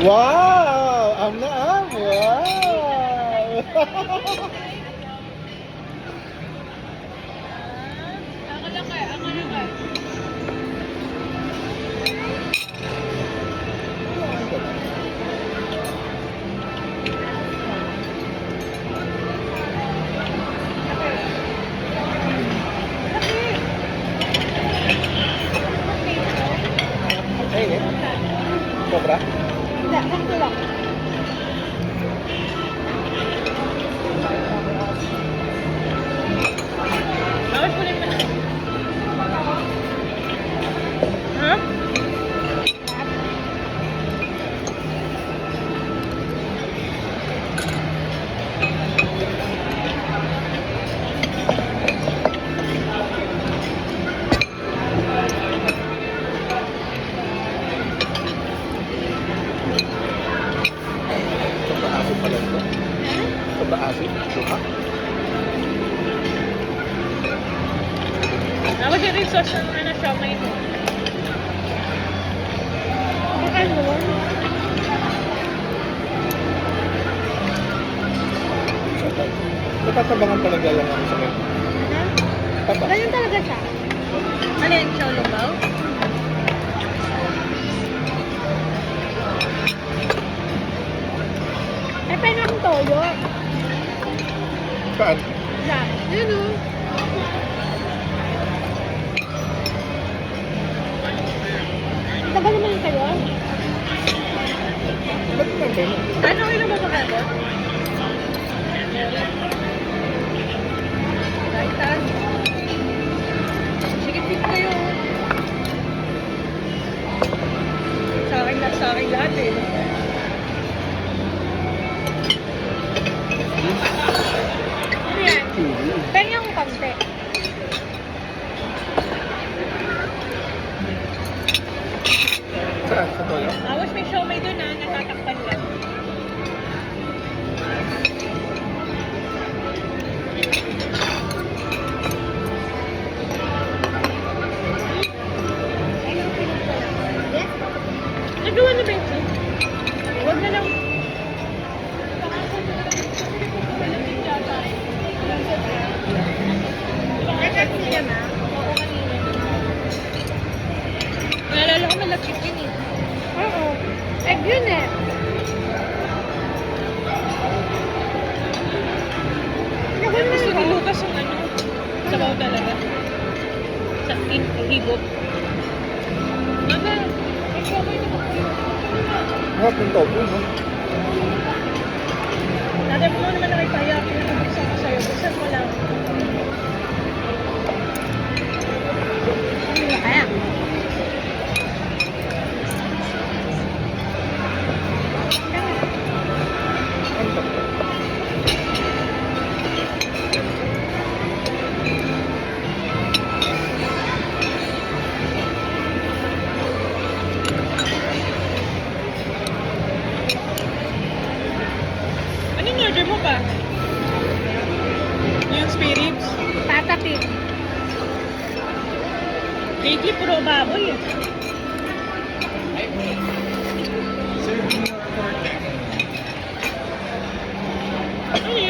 Wow! Am na am! Wow! Ako lang kayo, ako lang kayo. Ay, eh. Sobra? Hindi, sakto lang. Bakit ko rin pala? Ha? Sobra asin pala ito. Sobra asin. Suka. Tapos yung rin sauce ng ano siya, may ito. Baka mo? Natatabangan talaga lang ang sakit. Taba. Ganyan talaga siya. Ano yung chow lubaw? Eh, pwede akong toyo. Saan? Yan. Yun o. Tagal naman kayo. Ba't naman kayo? Ano kayo na ba kayo? Kaitan. Sige, fit kayo. Sa akin lahat eh. Ano yan? Pwede yung konti. Saan? Sa toyo? Tapos may siomay doon na natatakpan lang. Nagawa na ba ito? Huwag na lang. Naalala ko malapit yun eh. Oo. Egg yun eh. Gusto ni Lucas yung ano, sabaw talaga. Sa higop. Mama, ikaw mo ito. Harap ng tofu, no? Natin mo naman na may paya. Pinakabuksan ko sa'yo. Buksan mo lang. Ano na kaya? Ang tofu. Anong order mo pa? Yung spare ribs? Tatapin. Lately, puro baboy eh. Ano yun?